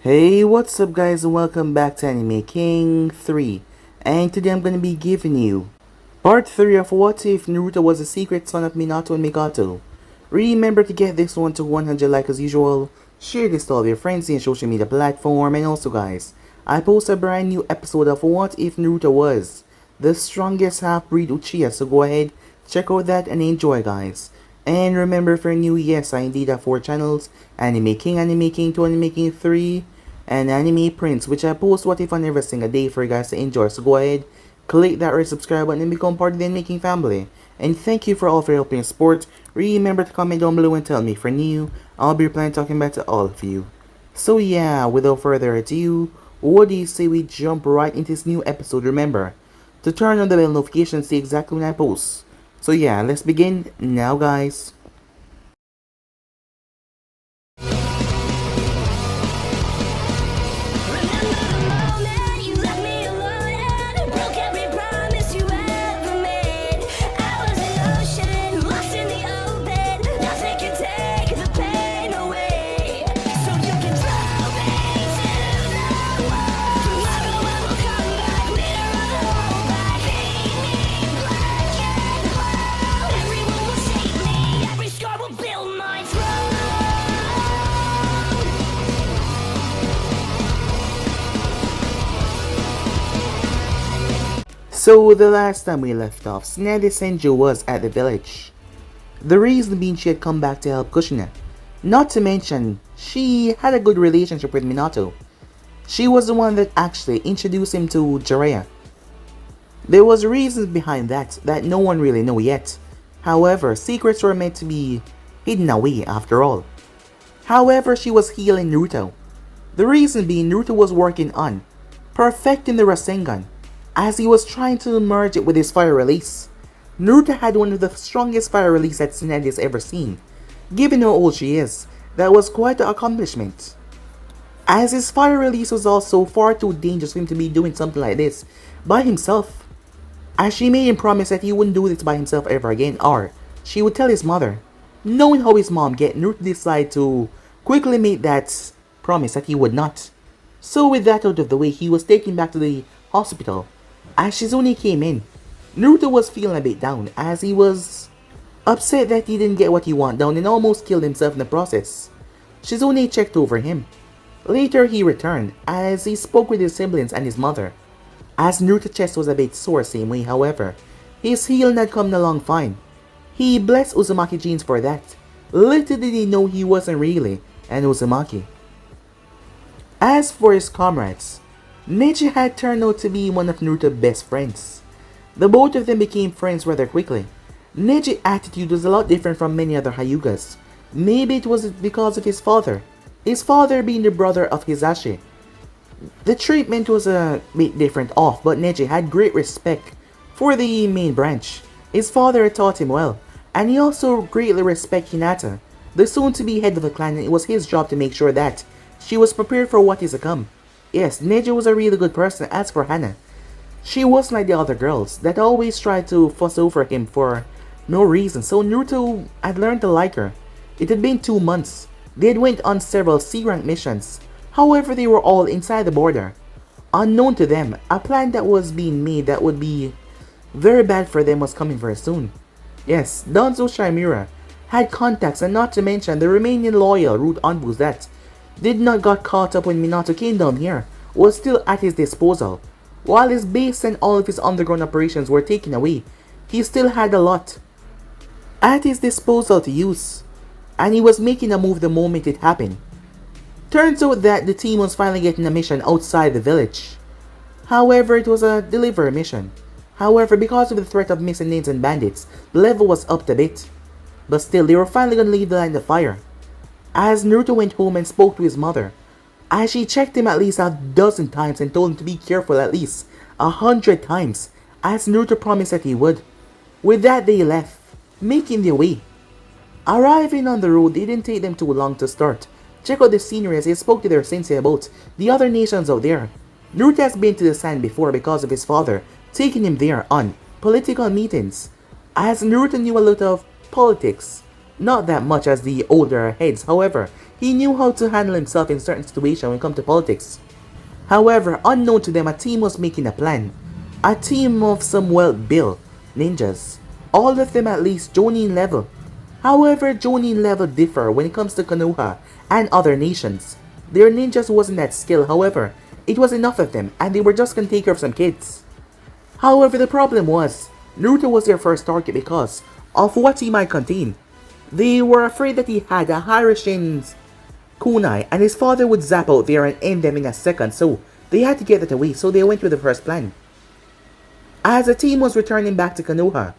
Hey, what's up guys, and welcome back to Anime King 3. And today I'm gonna be giving you part 3 of What If Naruto Was a Secret Son of Minato and Mikoto. Remember to get this one to 100 likes as usual, share this to all your friends in social media platform, and also guys, I post a brand new episode of What If Naruto Was the strongest half-breed Uchiha, so go ahead, check out that and enjoy guys. And remember, if you're new, yes, I indeed have 4 channels: Anime King 2, Anime King 3, and Anime Prince, which I post What If on every single day for you guys to enjoy. So go ahead, click that red subscribe button and become part of the Anime King family. And thank you for all for helping support. Remember to comment down below and tell me if you're new. I'll be replying talking back to all of you. So yeah, without further ado, what do you say we jump right into this new episode? Remember to turn on the bell notifications to see exactly when I post. So yeah, let's begin now guys. So the last time we left off, Tsunade Senju was at the village. The reason being she had come back to help Kushina. Not to mention, she had a good relationship with Minato. She was the one that actually introduced him to Jiraiya. There was reasons behind that no one really knew yet. However, secrets were meant to be hidden away after all. However, she was healing Naruto. The reason being Naruto was working on perfecting the Rasengan, as he was trying to merge it with his fire release. Naruto had one of the strongest fire release that Tsunade has ever seen. Given how old she is, that was quite an accomplishment. As his fire release was also far too dangerous for him to be doing something like this by himself. As she made him promise that he wouldn't do this by himself ever again, or she would tell his mother. Knowing how his mom get, Naruto decided to quickly make that promise that he would not. So with that out of the way, he was taken back to the hospital. As Shizune came in, Naruto was feeling a bit down as he was upset that he didn't get what he wanted down and almost killed himself in the process. Shizune checked over him. Later he returned as he spoke with his siblings and his mother. As Naruto's chest was a bit sore same way, however, his healing had come along fine. He blessed Uzumaki genes for that. Little did he know he wasn't really an Uzumaki. As for his comrades, Neji had turned out to be one of Naruto's best friends. The both of them became friends rather quickly. Neji's attitude was a lot different from many other Hyugas. Maybe it was because of his father being the brother of Hisashi. The treatment was a bit different off, but Neji had great respect for the main branch. His father had taught him well, and he also greatly respected Hinata, the soon-to-be head of the clan, and it was his job to make sure that she was prepared for what is to come. Yes, Neji was a really good person. As for Hana, she wasn't like the other girls that always tried to fuss over him for no reason, so Naruto had learned to like her. It had been 2 months. They had went on several C-rank missions. However, they were all inside the border. Unknown to them, a plan that was being made that would be very bad for them was coming very soon. Yes, Danzo Shimura had contacts, and not to mention the remaining loyal root envoys that did not got caught up when Minato came down here was still at his disposal. While his base and all of his underground operations were taken away, he still had a lot at his disposal to use, and he was making a move the moment it happened. Turns out that the team was finally getting a mission outside the village. However, it was a delivery mission. However, because of the threat of missing names and bandits, the level was upped a bit. But still, they were finally gonna leave the line of fire. As Naruto went home and spoke to his mother, as she checked him at least a dozen times and told him to be careful at least 100 times, as Naruto promised that he would. With that, they left, making their way. Arriving on the road, it didn't take them too long to start. Check out the scenery as they spoke to their sensei about the other nations out there. Naruto has been to the sand before because of his father taking him there on political meetings, as Naruto knew a lot of politics. Not that much as the older heads, however, He knew how to handle himself in certain situations when it comes to politics. However, unknown to them, a team was making a plan. A team of some well-built ninjas. All of them at least Jonin level. However, Jonin level differ when it comes to Konoha and other nations. Their ninjas wasn't that skilled, however, it was enough of them and they were just gonna take care of some kids. However, the problem was, Naruto was their first target because of what he might contain. They were afraid that he had a Harishin's kunai and his father would zap out there and end them in a second, so they had to get that away, so they went with the first plan. As the team was returning back to Konoha,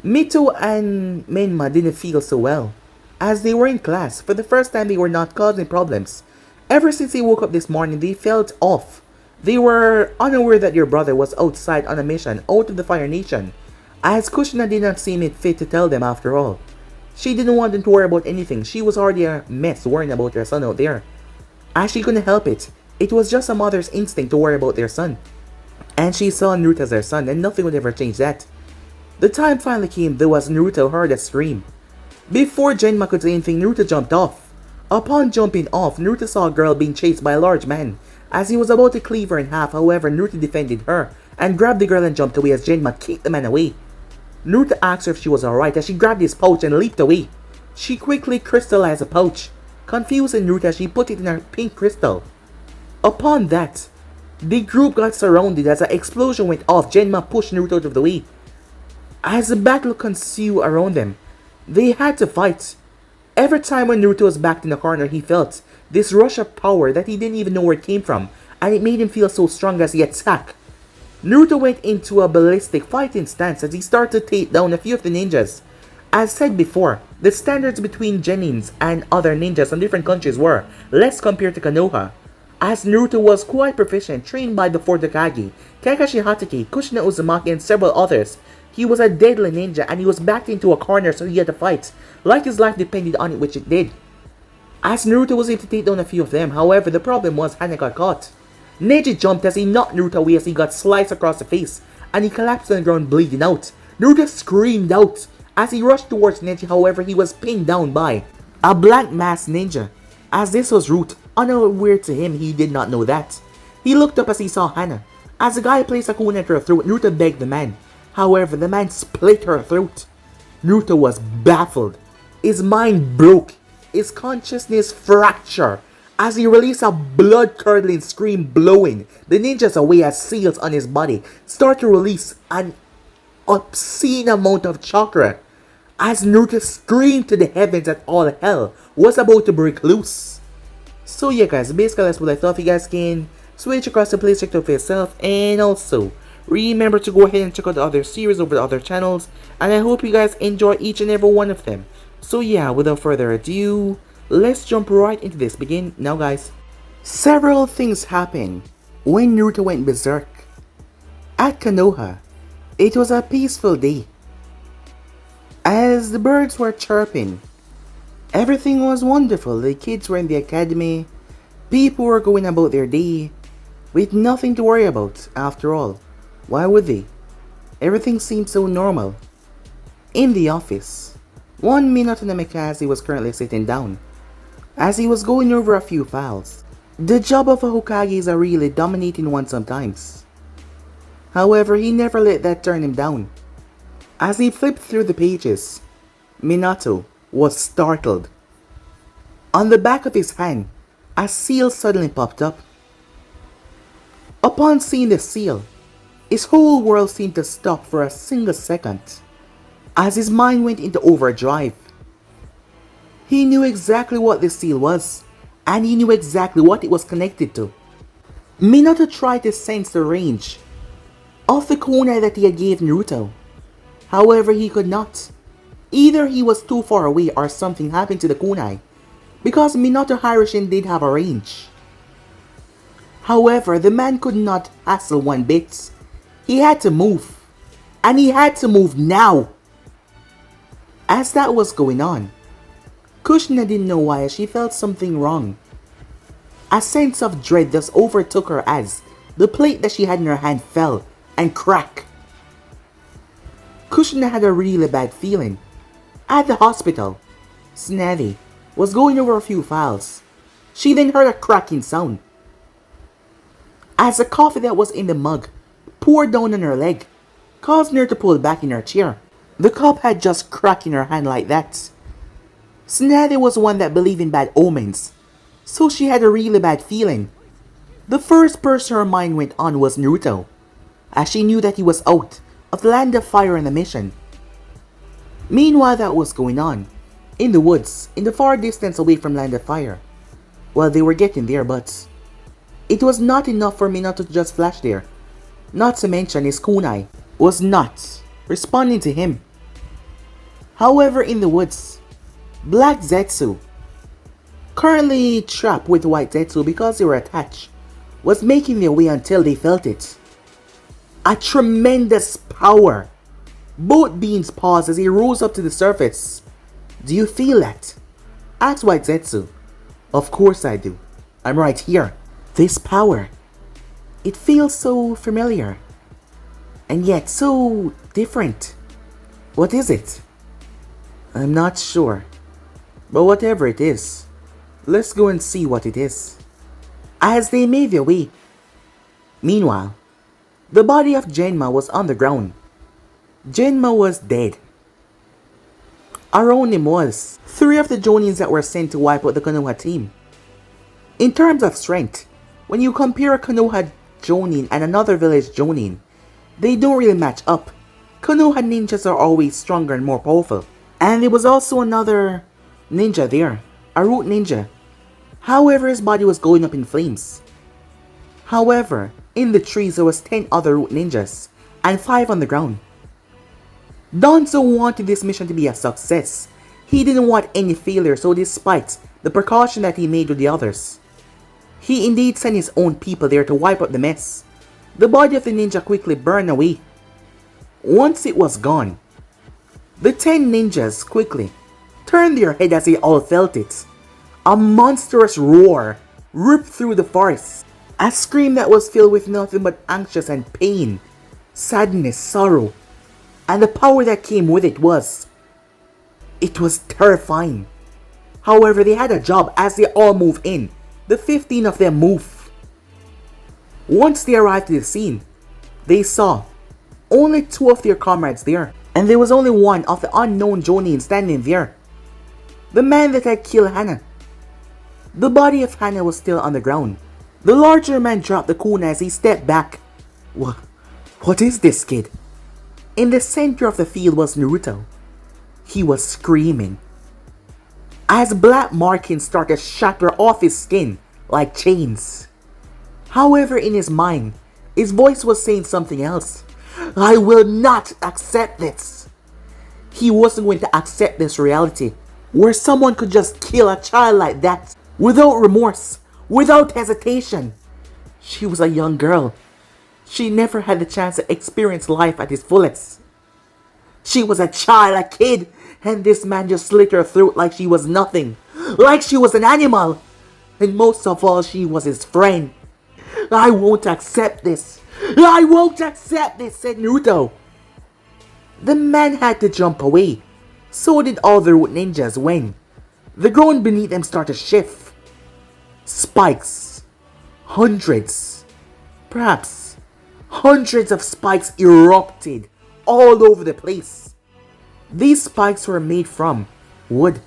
Mito and Menma didn't feel so well. As they were in class, for the first time they were not causing problems. Ever since they woke up this morning, they felt off. They were unaware that your brother was outside on a mission out of the Fire Nation, as Kushina did not seem it fit to tell them after all. She didn't want them to worry about anything. She was already a mess worrying about her son out there. As she couldn't help it, it was just a mother's instinct to worry about their son. And she saw Naruto as their son, and nothing would ever change that. The time finally came, though, as Naruto heard a scream. Before Genma could say anything, Naruto jumped off. Upon jumping off, Naruto saw a girl being chased by a large man. As he was about to cleave her in half, however, Naruto defended her and grabbed the girl and jumped away as Genma kicked the man away. Naruto asked her if she was alright as she grabbed his pouch and leaped away. She quickly crystallized the pouch, confusing Naruto as she put it in her pink crystal. Upon that, the group got surrounded as an explosion went off. Genma pushed Naruto out of the way. As the battle ensued around them, they had to fight. Every time when Naruto was backed in the corner, he felt this rush of power that he didn't even know where it came from, and it made him feel so strong as he attacked. Naruto went into a ballistic fighting stance as he started to take down a few of the ninjas. As said before, the standards between Genins and other ninjas in different countries were less compared to Konoha, as Naruto was quite proficient, trained by the 4th Hokage, Kakashi Hatake, Kushina Uzumaki, and several others. He was a deadly ninja and he was backed into a corner, so he had to fight, like his life depended on it, which it did. As Naruto was able to take down a few of them, however, the problem was Hana got caught. Neji jumped as he knocked Naruto away as he got sliced across the face, and he collapsed on the ground bleeding out. Naruto screamed out as he rushed towards Neji, however, he was pinned down by a black masked ninja. As this was Root, unaware to him, he did not know that. He looked up as he saw Hana. As the guy placed a kunai at her throat, Naruto begged the man. However, the man split her throat. Naruto was baffled. His mind broke. His consciousness fractured as he released a blood-curdling scream blowing the ninjas away as seals on his body start to release an obscene amount of chakra as Naruto screamed to the heavens that all hell was about to break loose. So yeah guys, basically that's what I thought. You guys can switch across the play sector for yourself, and also remember to go ahead and check out the other series over the other channels, and I hope you guys enjoy each and every one of them. So yeah, without further ado, let's jump right into this. Begin now guys. Several things happened when Naruto went berserk. At Konoha, it was a peaceful day. As the birds were chirping, everything was wonderful. The kids were in the academy, people were going about their day, with nothing to worry about. After all, why would they? Everything seemed so normal. In the office, one Minato Namikaze was currently sitting down, as he was going over a few files. The job of a Hokage is a really dominating one sometimes. However, he never let that turn him down. As he flipped through the pages, Minato was startled. On the back of his hand, a seal suddenly popped up. Upon seeing the seal, his whole world seemed to stop for a single second, as his mind went into overdrive. He knew exactly what the seal was, and he knew exactly what it was connected to. Minato tried to sense the range of the kunai that he had gave Naruto. However, he could not. Either he was too far away or something happened to the kunai, because Minato Harishin did have a range. However, the man could not hassle one bit. He had to move, and he had to move now. As that was going on, Kushina didn't know why she felt something wrong. A sense of dread thus overtook her as the plate that she had in her hand fell and cracked. Kushina had a really bad feeling. At the hospital, Snelly, was going over a few files. She then heard a cracking sound as the coffee that was in the mug poured down on her leg, causing her to pull back in her chair. The cup had just cracked in her hand like that. Tsunade was one that believed in bad omens, so she had a really bad feeling. The first person her mind went on was Naruto, as she knew that he was out of the Land of Fire on the mission. Meanwhile, that was going on in the woods, in the far distance away from Land of Fire. Well, they were getting there, but it was not enough for Minato to just flash there. Not to mention his kunai was not responding to him. However, in the woods, Black Zetsu, currently trapped with White Zetsu because they were attached, was making their way until they felt it. A tremendous power. Both beings paused as he rose up to the surface. "Do you feel that?" asked White Zetsu. "Of course I do. I'm right here." This power. It feels so familiar. And yet so different. What is it? I'm not sure. But whatever it is, let's go and see what it is. As they made their way. Meanwhile, the body of Genma was on the ground. Genma was dead. Around him was 3 of the Jonins that were sent to wipe out the Konoha team. In terms of strength, when you compare a Konoha Jonin and another village Jonin, they don't really match up. Konoha ninjas are always stronger and more powerful. And there was also another ninja there, a root ninja. However, his body was going up in flames. However, in the trees there was 10 other root ninjas, and 5 on the ground. Danzo wanted this mission to be a success. He didn't want any failure, so despite the precaution that he made with the others, he indeed sent his own people there to wipe up the mess. The body of the ninja quickly burned away. Once it was gone, the 10 ninjas quickly turned their head as they all felt it. A monstrous roar ripped through the forest. A scream that was filled with nothing but anxious and pain, sadness, sorrow. And the power that came with it was terrifying. However, they had a job as they all move in. The 15 of them move. Once they arrived to the scene, they saw only 2 of their comrades there. And there was only one of the unknown Jonin standing there. The man that had killed Hana. The body of Hana was still on the ground. The larger man dropped the kunai as he stepped back. What is this, kid? In the center of the field was Naruto. He was screaming as black markings started to shatter off his skin like chains. However, in his mind, his voice was saying something else. I will not accept this. He wasn't going to accept this reality where someone could just kill a child like that without remorse, without hesitation. She was a young girl. She never had the chance to experience life at its fullest. She was a child, a kid, and this man just slit her throat like she was nothing, like she was an animal. And most of all, she was his friend. I won't accept this. I won't accept this, said Naruto. The man had to jump away. So did all the root ninjas when the ground beneath them started to shift. Spikes. Hundreds. Perhaps hundreds of spikes erupted all over the place. These spikes were made from wood.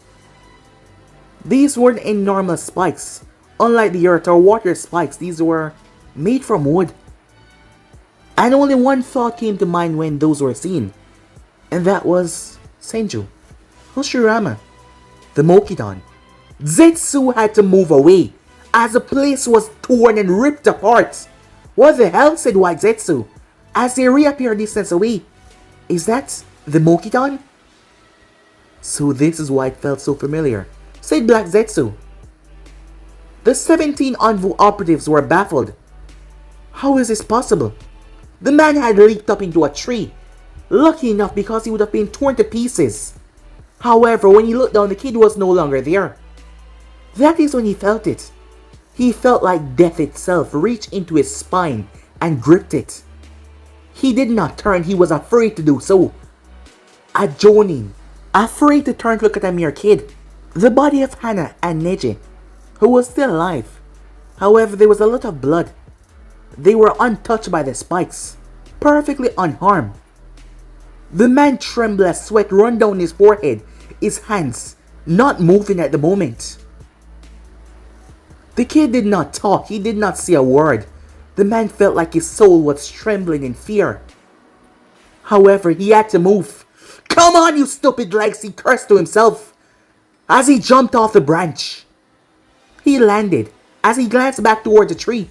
These weren't enormous spikes. Unlike the earth or water spikes, these were made from wood. And only one thought came to mind when those were seen. And that was Senju, Hoshirama, the Mokidon. Zetsu had to move away as the place was torn and ripped apart. What the hell, said White Zetsu as they reappeared distance away. Is that the Mokidon? So this is why it felt so familiar, said Black Zetsu. The 17 Anvu operatives were baffled. How is this possible? The man had leaped up into a tree. Lucky enough because he would have been torn to pieces. However, when he looked down, the kid was no longer there. That is when he felt it. He felt like death itself reached into his spine and gripped it. He did not turn, he was afraid to do so. A Jonin, afraid to turn to look at a mere kid. The body of Hana and Neji, who was still alive. However, there was a lot of blood. They were untouched by the spikes, perfectly unharmed. The man trembled as sweat ran down his forehead, his hands not moving at the moment. The kid did not talk, he did not say a word. The man felt like his soul was trembling in fear. However, he had to move. "Come on, you stupid legs," he cursed to himself as he jumped off the branch. He landed as he glanced back toward the tree.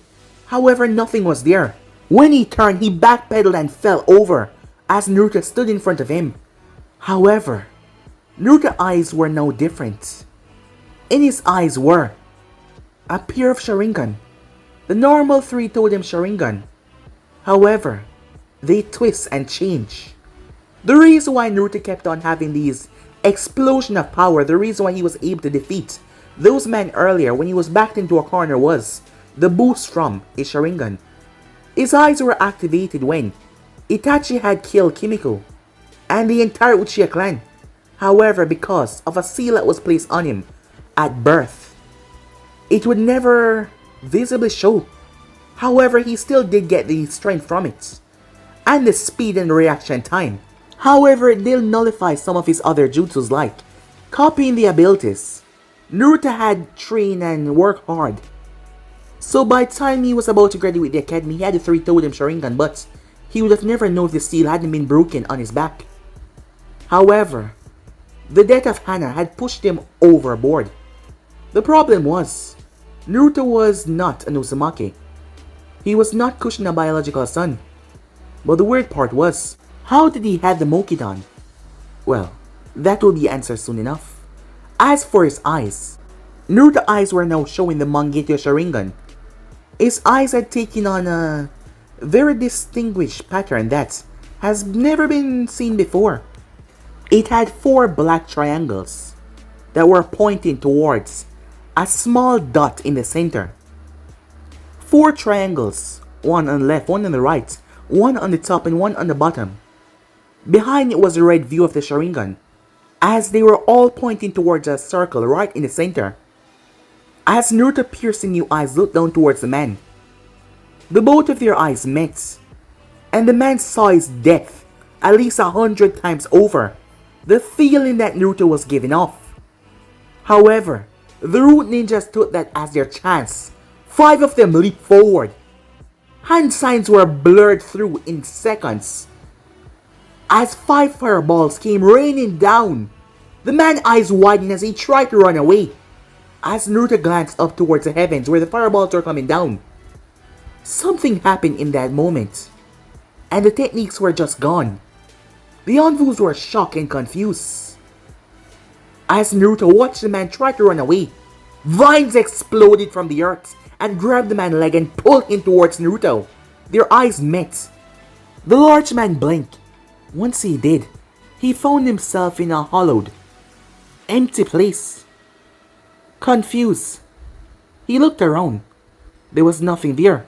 However, nothing was there. When he turned, he backpedaled and fell over as Naruto stood in front of him. However, Naruto's eyes were now different. In his eyes were a pair of Sharingan. The normal three-totem Sharingan. However, they twist and change. The reason why Naruto kept on having these explosion of power, the reason why he was able to defeat those men earlier when he was backed into a corner was the boost from his Sharingan. His eyes were activated when Itachi had killed Kimiko and the entire Uchiha clan. However, because of a seal that was placed on him at birth, it would never visibly show. However, he still did get the strength from it, and the speed and reaction time. However, it did nullify some of his other jutsus like copying the abilities. Naruto had trained and worked hard. So by the time he was about to graduate the academy, he had the three-totem Sharingan, but he would have never known if the seal hadn't been broken on his back. However, the death of Hana had pushed him overboard. The problem was, Naruto was not an Uzumaki. He was not Kushina's biological son. But the weird part was, how did he have the Mokidan? Well, that will be answered soon enough. As for his eyes, Naruto's eyes were now showing the Mangekyou Sharingan. His eyes had taken on a very distinguished pattern that has never been seen before. It had 4 black triangles that were pointing towards a small dot in the center. 4 triangles, one on the left, one on the right, one on the top and one on the bottom. Behind it was a red view of the Sharingan, as they were all pointing towards a circle right in the center. As Naruto's piercing new eyes looked down towards the man, the both of their eyes met, and the man saw his death at least 100 times over, the feeling that Naruto was giving off. However, the root ninjas took that as their chance. 5 of them leaped forward. Hand signs were blurred through in seconds, as 5 fireballs came raining down. The man's eyes widened as he tried to run away. As Naruto glanced up towards the heavens where the fireballs were coming down, something happened in that moment, and the techniques were just gone. The Anvus were shocked and confused. As Naruto watched the man try to run away, vines exploded from the earth and grabbed the man's leg and pulled him towards Naruto. Their eyes met. The large man blinked. Once he did, he found himself in a hollowed, empty place. Confused, he looked around. There was nothing there.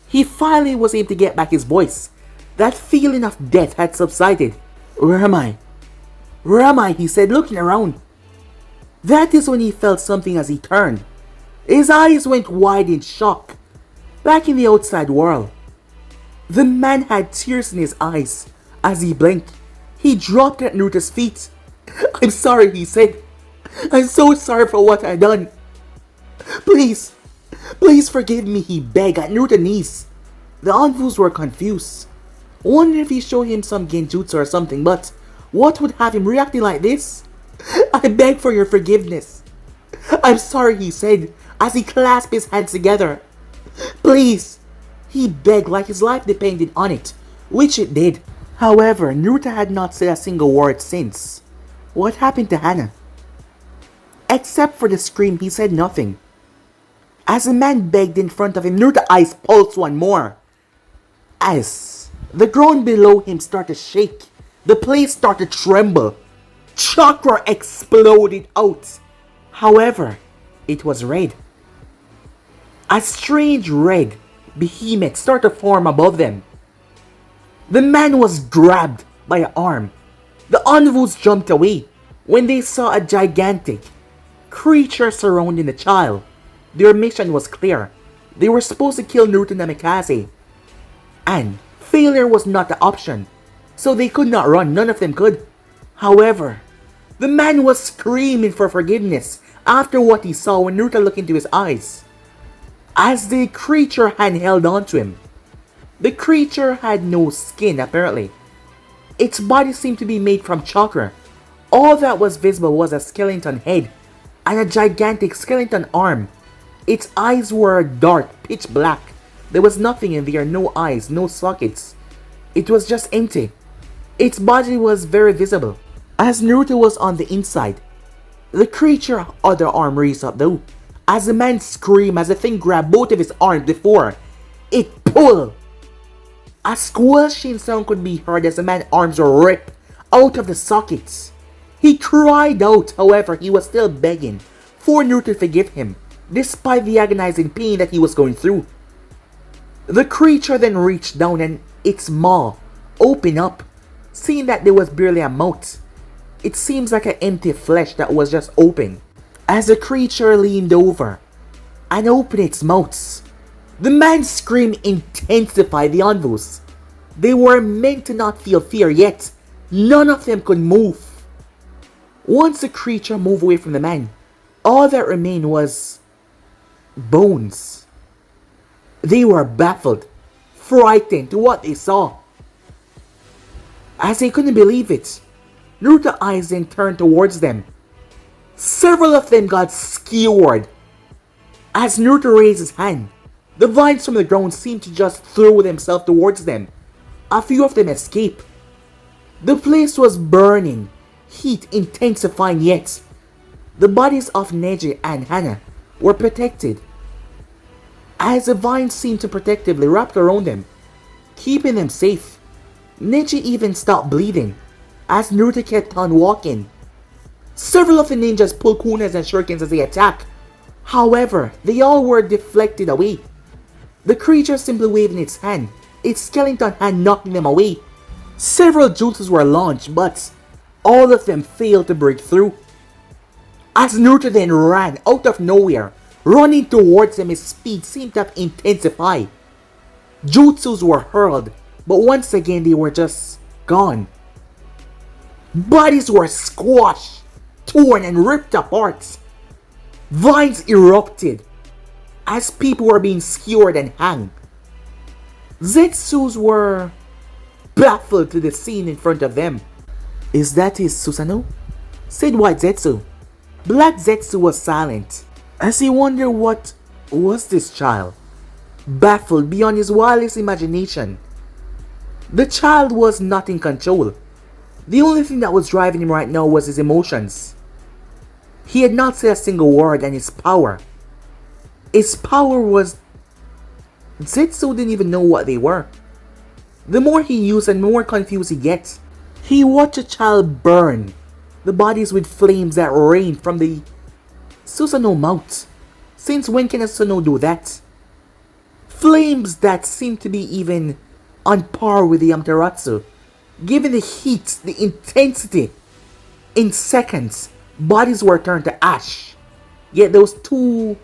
He finally was able to get back his voice. That feeling of death had subsided. "Where am I? Where am I?" he said, looking around. That is when he felt something as he turned. His eyes went wide in shock. Back in the outside world, the man had tears in his eyes. As he blinked, he dropped at Naruto's feet. "I'm sorry," he said. "I'm so sorry for what I done. Please, please forgive me," he begged at Naruto's knees. The Anvus were confused, wondering if he showed him some genjutsu or something, but what would have him reacting like this? "I beg for your forgiveness. I'm sorry," he said as he clasped his hands together. "Please," he begged like his life depended on it, which it did. However, Naruto had not said a single word since. What happened to Hana? Except for the scream, he said nothing. As the man begged in front of him, Naruto's eyes pulsed one more. As the ground below him started to shake, the place started to tremble. Chakra exploded out. However, it was red. A strange red behemoth started to form above them. The man was grabbed by an arm. The Anvus jumped away when they saw a gigantic creatures surrounding the child. Their mission was clear. They were supposed to kill Naruto Namikaze. And failure was not the option. So they could not run, none of them could. However, the man was screaming for forgiveness after what he saw when Naruto looked into his eyes. As the creature hand held onto him. The creature had no skin apparently. Its body seemed to be made from chakra. All that was visible was a skeleton head and a gigantic skeleton arm. Its eyes were dark, pitch black. There was nothing in there, no eyes, no sockets. It was just empty. Its body was very visible. As Naruto was on the inside, the creature's other arm raised up though. As the man screamed as the thing grabbed both of his arms before it pulled. A squelching sound could be heard as the man's arms were ripped out of the sockets. He cried out, however, he was still begging for Naruto to forgive him, despite the agonizing pain that he was going through. The creature then reached down and its maw opened up, seeing that there was barely a mouth. It seems like an empty flesh that was just open. As the creature leaned over and opened its mouth, the man's scream intensified the envoys. They were meant to not feel fear, yet none of them could move. Once the creature moved away from the man, all that remained was bones. They were baffled, frightened to what they saw. As they couldn't believe it, Naruto's eyes then turned towards them. Several of them got skewered. As Naruto raised his hand, the vines from the ground seemed to just throw themselves towards them. A few of them escaped. The place was burning, heat intensifying, yet the bodies of Neji and Hana were protected, as the vines seemed to protectively wrap around them, keeping them safe. Neji even stopped bleeding as Naruto kept on walking. Several of the ninjas pulled kunas and shurikens as they attacked. However, they all were deflected away. The creature simply waving its hand, its skeleton hand knocking them away. Several jutsus were launched, but all of them failed to break through. As Naruto then ran out of nowhere, running towards them, his speed seemed to have intensified. Jutsus were hurled, but once again they were just gone. Bodies were squashed, torn and ripped apart. Vines erupted as people were being skewered and hanged. Zetsus were baffled to the scene in front of them. "Is that his Susanoo?" said White Zetsu. Black Zetsu was silent as he wondered what was this child, baffled beyond his wildest imagination. The child was not in control. The only thing that was driving him right now was his emotions. He had not said a single word, and his power. His power was... Zetsu didn't even know what they were. The more he used and the more confused he gets. He watched a child burn the bodies with flames that rained from the Susanoo mouth. Since when can a Susanoo do that? Flames that seemed to be even on par with the Amaterasu. Given the heat, the intensity, in seconds, bodies were turned to ash. Yet those two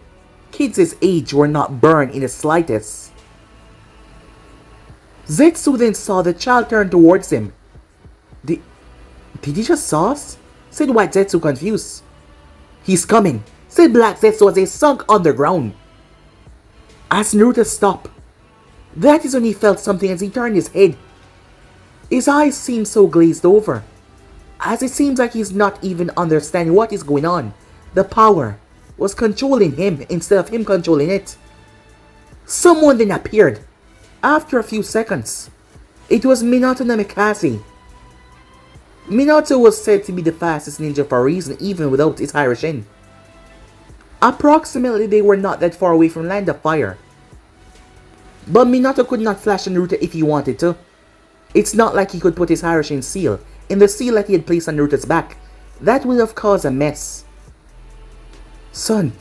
kids' age were not burned in the slightest. Zetsu then saw the child turn towards him. Did he just saw us? Said White Zetsu, confused. "He's coming," said Black Zetsu as they sunk underground. As Naruto stopped, that is when he felt something as he turned his head. His eyes seemed so glazed over, as it seems like he's not even understanding what is going on. The power was controlling him instead of him controlling it. Someone then appeared. After a few seconds, it was Minato Namikaze. Minato was said to be the fastest ninja for a reason, even without his Hiraishin. Approximately, they were not that far away from Land of Fire. But Minato could not flash on Naruto if he wanted to. It's not like he could put his Hiraishin seal in the seal that he had placed on Naruto's back. That would have caused a mess. "Son,"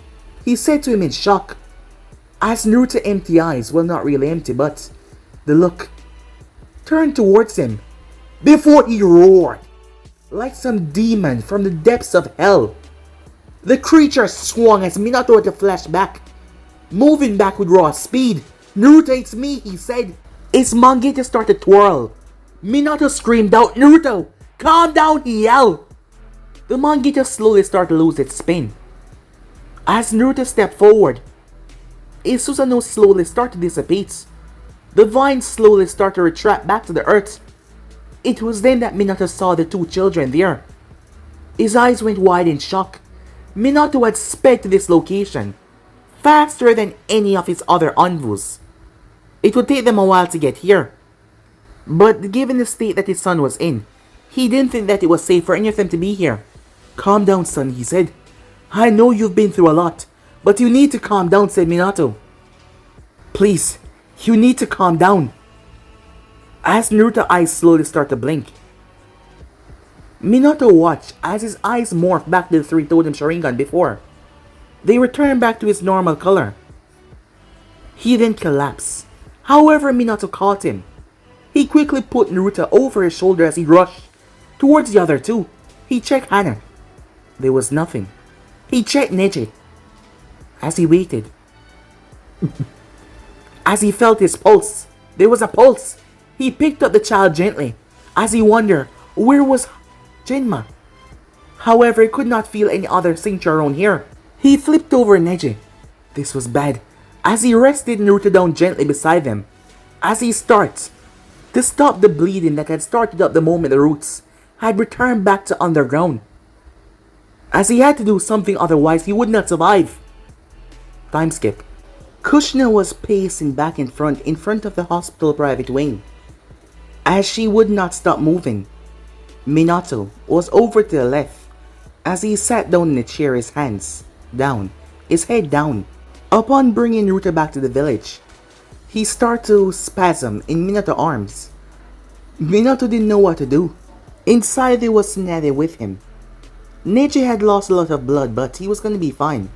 he said to him in shock. As Naruto's empty eyes, well, not really empty, but the look, turned towards him before he roared like some demon from the depths of hell. The creature swung as Minato had to flash back, moving back with raw speed. "Naruto, it's me," he said. His mangita started to twirl. Minato screamed out, "Naruto, calm down," he yelled. The mangita slowly started to lose its spin. As Naruto stepped forward, his Susanoo slowly started to dissipate. The vines slowly started to retract back to the earth. It was then that Minato saw the two children there. His eyes went wide in shock. Minato had sped to this location, faster than any of his other envoys. It would take them a while to get here. But given the state that his son was in, he didn't think that it was safe for any of them to be here. "Calm down, son," he said. "I know you've been through a lot, but you need to calm down," said Minato. "Please, you need to calm down." As Naruto's eyes slowly start to blink, Minato watched as his eyes morphed back to the three totem Sharingan before. They returned back to his normal color. He then collapsed. However, Minato caught him. He quickly put Naruto over his shoulder as he rushed towards the other two. He checked Hana. There was nothing. He checked Neji. As he waited, as he felt his pulse, there was a pulse. He picked up the child gently, as he wondered where was Jinma. However, he could not feel any other signature around here. He flipped over Neji. This was bad. As he rested Naruto down gently beside them, as he starts to stop the bleeding that had started up the moment the roots had returned back to underground. As he had to do something, otherwise he would not survive. Time skip. Kushina was pacing back in front of the hospital private wing. As she would not stop moving, Minato was over to the left as he sat down in a chair, his hands down, his head down. Upon bringing Naruto back to the village, he started to spasm in Minato's arms. Minato didn't know what to do. Inside there was Tsunade with him. Neji had lost a lot of blood, but he was going to be fine.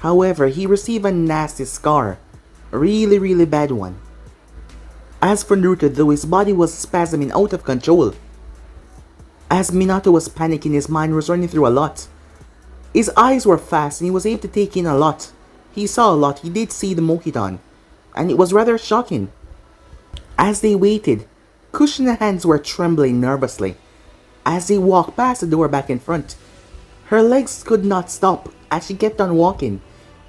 However, he received a nasty scar, a really bad one. As for Naruto, though, his body was spasming out of control. As Minato was panicking, his mind was running through a lot. His eyes were fast and he was able to take in a lot. He saw a lot. He did see the Mokidan, and it was rather shocking. As they waited, Kushina's hands were trembling nervously as they walked past the door back in front. Her legs could not stop as she kept on walking.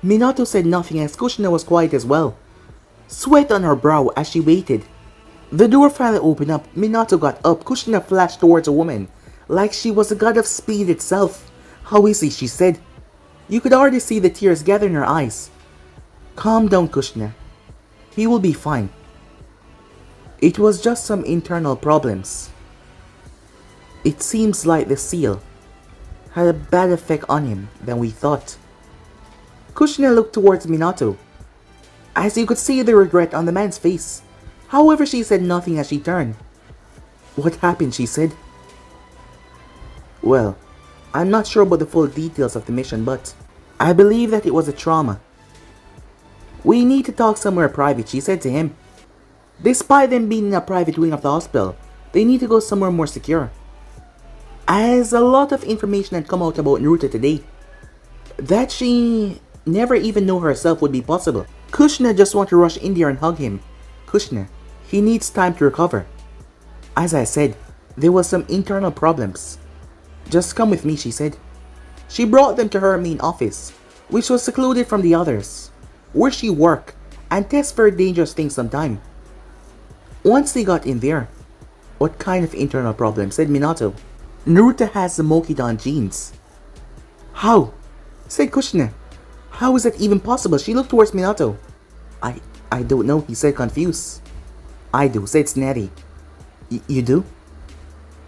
Minato said nothing as Kushina was quiet as well, sweat on her brow as she waited. The door finally opened up. Minato got up. Kushina flashed towards a woman like she was the god of speed itself. "How is he?" she said. You could already see the tears gather in her eyes. "Calm down, Kushina. He will be fine. It was just some internal problems. It seems like the seal had a bad effect on him than we thought." Kushina looked towards Minato, as you could see the regret on the man's face. However, she said nothing as she turned. "What happened?" she said. "Well, I'm not sure about the full details of the mission, but I believe that it was a trauma. We need to talk somewhere private," she said to him. Despite them being in a private wing of the hospital, they need to go somewhere more secure, as a lot of information had come out about Naruto today that she never even knew herself would be possible. Kushina just wanted to rush in there and hug him. "Kushina, he needs time to recover. As I said, there was some internal problems. Just come with me," she said. She brought them to her main office, which was secluded from the others, where she worked and tests very dangerous things sometimes. Once they got in there, "What kind of internal problem?" said Minato. "Naruto has the Mokidan genes." "How?" said Kushina. "How is that even possible?" She looked towards Minato. I don't know," he said, confused. "I do," said Tsunade. You do?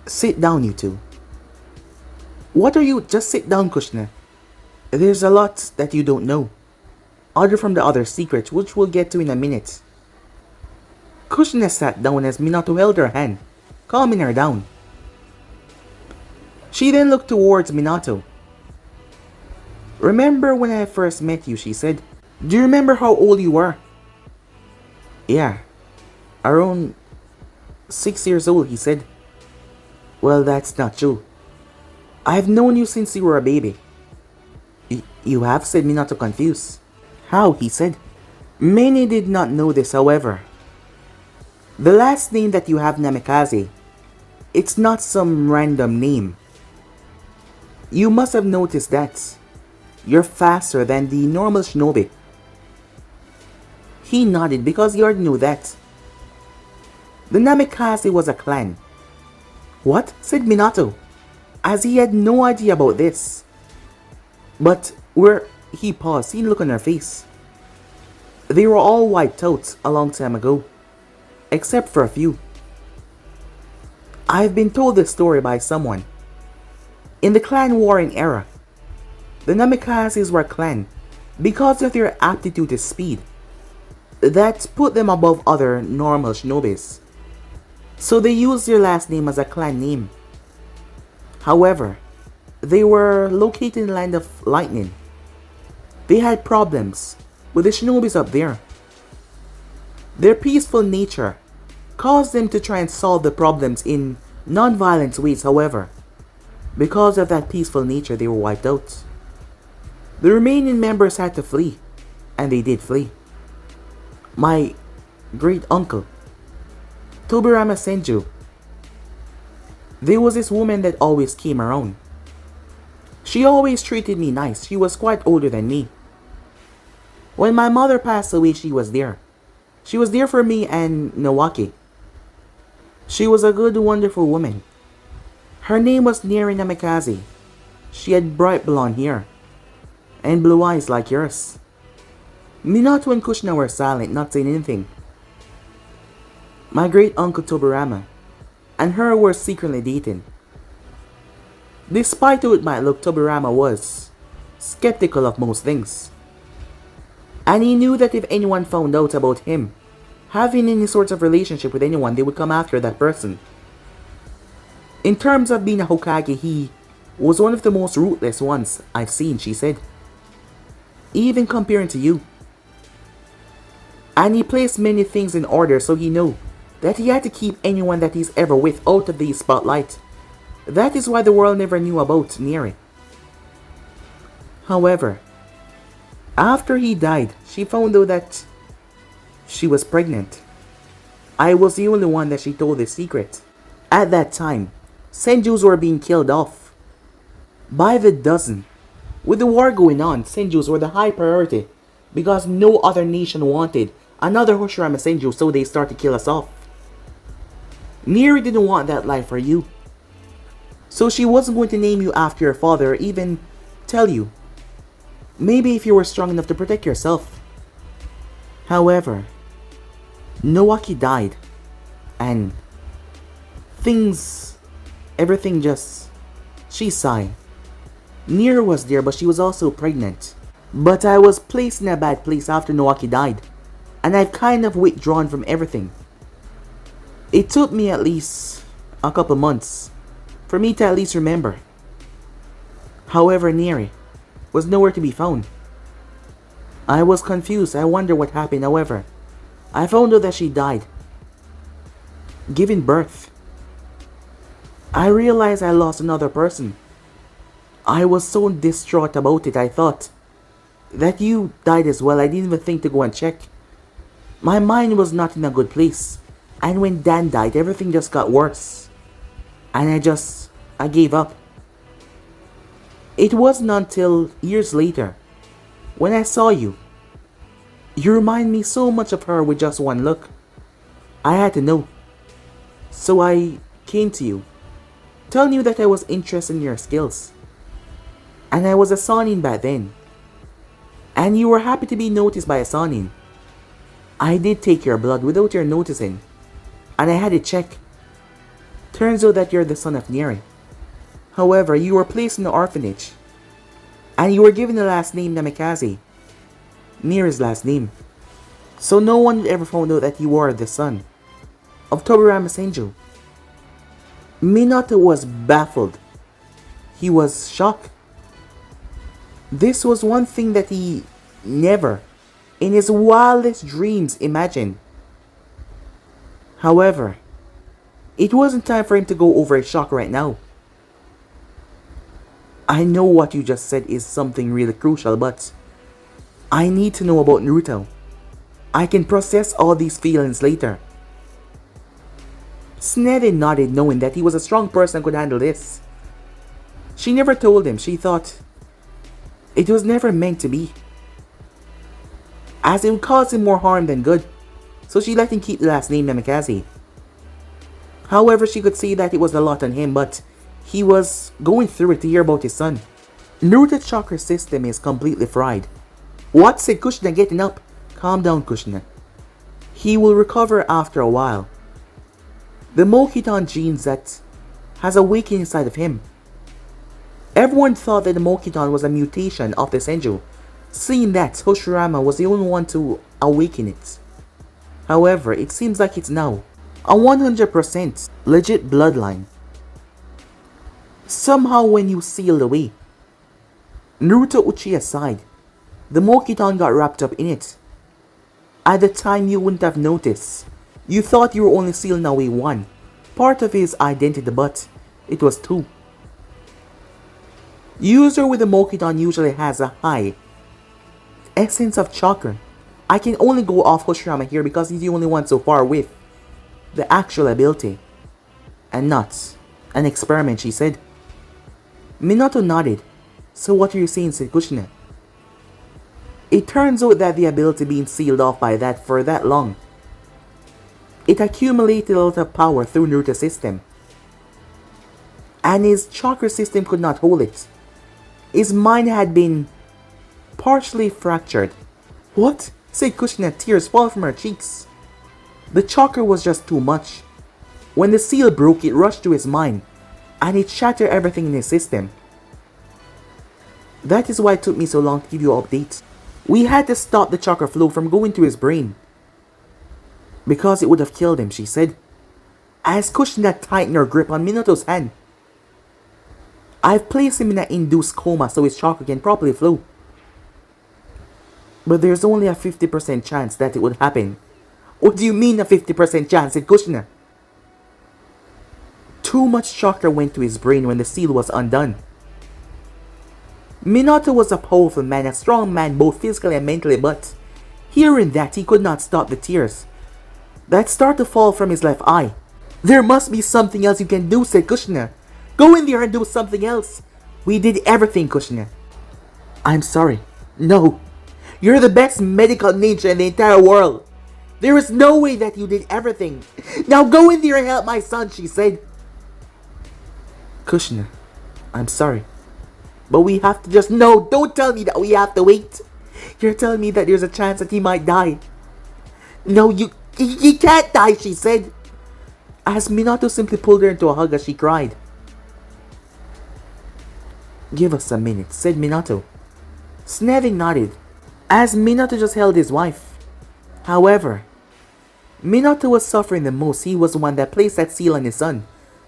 Sit down, you two." "What are you? Just sit down, Kushina. There's a lot that you don't know, other from the other secrets, which we'll get to in a minute." Kushina sat down as Minato held her hand, calming her down. She then looked towards Minato. "Remember when I first met you?" she said. "Do you remember how old you were?" "Yeah, around 6 years old," he said. "Well, that's not true. I've known you since you were a baby." You have, said Minato, confused. How? He said. Many did not know this, however. The last name that you have, Namikaze, it's not some random name. You must have noticed that. You're faster than the normal shinobi. He nodded because he already knew that. The Namikaze was a clan. What? Said Minato, as he had no idea about this. But where he paused, seeing look on her face. They were all wiped out a long time ago, except for a few. I've been told this story by someone. In the clan warring era, the Namikazes were a clan because of their aptitude to speed that put them above other normal shinobis. So they used their last name as a clan name. However, they were located in the land of lightning. They had problems with the shinobis up there. Their peaceful nature caused them to try and solve the problems in non-violent ways. However, because of that peaceful nature, they were wiped out. The remaining members had to flee, and they did flee. My great uncle, Tobirama Senju, there was this woman that always came around. She always treated me nice. She was quite older than me. When my mother passed away, she was there. She was there for me and Nawaki. She was a good, wonderful woman. Her name was Neri Namikaze. She had bright blonde hair and blue eyes like yours. Minato and Kushina were silent, not saying anything. My great uncle Tobirama and her were secretly dating. Despite how it might look, Tobirama was skeptical of most things. And he knew that if anyone found out about him having any sort of relationship with anyone, they would come after that person. In terms of being a Hokage, he was one of the most ruthless ones I've seen, she said. Even comparing to you. And he placed many things in order so he knew that he had to keep anyone that he's ever with out of the spotlight. That is why the world never knew about Neri. However, after he died, she found out that she was pregnant. I was the only one that she told the secret. At that time, Senjus were being killed off by the dozen. With the war going on, Senjus were the high priority because no other nation wanted another Hoshirama Senju, so they started to kill us off. Neri didn't want that life for you. So she wasn't going to name you after your father or even tell you. Maybe if you were strong enough to protect yourself. However, Nawaki died. And everything just, she sighed. Neri was there, but she was also pregnant. But I was placed in a bad place after Nawaki died. And I've kind of withdrawn from everything. It took me at least a couple months for me to at least remember. However, Neri was nowhere to be found. I was confused. I wonder what happened. However, I found out that she died, giving birth. I realized I lost another person. I was so distraught about it. I thought that you died as well. I didn't even think to go and check. My mind was not in a good place. And when Dan died, everything just got worse. And I gave up. It wasn't until years later, when I saw you. You remind me so much of her with just one look. I had to know. So I came to you, telling you that I was interested in your skills. And I was a Sanin back then. And you were happy to be noticed by a Sanin. I did take your blood without your noticing. And I had it checked. Turns out that you're the son of Neri. However, you were placed in the orphanage. And you were given the last name Namikaze. Neri's last name. So no one would ever found out that you were the son of Tobirama Senju. Minato was baffled. He was shocked. This was one thing that he never, in his wildest dreams, imagined. However, it wasn't time for him to go over his shock right now. I know what you just said is something really crucial, but I need to know about Naruto. I can process all these feelings later. Snedden nodded, knowing that he was a strong person and could handle this. She never told him. She thought it was never meant to be, as it would cause him more harm than good, so she let him keep the last name Namikaze. However, she could see that it was a lot on him, but he was going through it to hear about his son. Naruto's chakra system is completely fried. What? Said Kushina, getting up. Calm down, Kushina. He will recover after a while. The Mokiton genes that has awakened inside of him. Everyone thought that the Mokiton was a mutation of the Senju, seeing that Hoshirama was the only one to awaken it. However, it seems like it's now a 100% legit bloodline. Somehow when you sealed away Naruto Uchiha's side, the Mokiton got wrapped up in it. At the time you wouldn't have noticed. You thought you were only sealing away one part of his identity, but it was two. User with the Mokiton usually has a high essence of chakra. I can only go off Hoshirama here because he's the only one so far with the actual ability, and not an experiment, she said. Minato nodded. So what are you saying, said Kushina? It turns out that the ability being sealed off by that for that long, it accumulated a lot of power through Naruto's system, and his chakra system could not hold it. His mind had been partially fractured. What? Said Kushina, tears fall from her cheeks. The chakra was just too much. When the seal broke, it rushed to his mind, and it shattered everything in his system. That is why it took me so long to give you an update. We had to stop the chakra flow from going to his brain, because it would have killed him, she said, as Kushina tightened her grip on Minato's hand. I've placed him in an induced coma so his chakra can properly flow. But there's only a 50% chance that it would happen. What do you mean a 50% chance, said Kushina? Too much chakra went to his brain when the seal was undone. Minato was a powerful man, a strong man both physically and mentally, but hearing that, he could not stop the tears that started to fall from his left eye. There must be something else you can do, said Kushina. Go in there and do something else. We did everything, Kushina. I'm sorry. No. You're the best medical ninja in the entire world. There is no way that you did everything. Now go in there and help my son, she said. Kushina, I'm sorry. But we have to just... No, don't tell me that we have to wait. You're telling me that there's a chance that he might die. No, he can't die, she said. As Minato simply pulled her into a hug as she cried. Give us a minute, said Minato. Sneving nodded, as Minato just held his wife. However, Minato was suffering the most. He was the one that placed that seal on his son,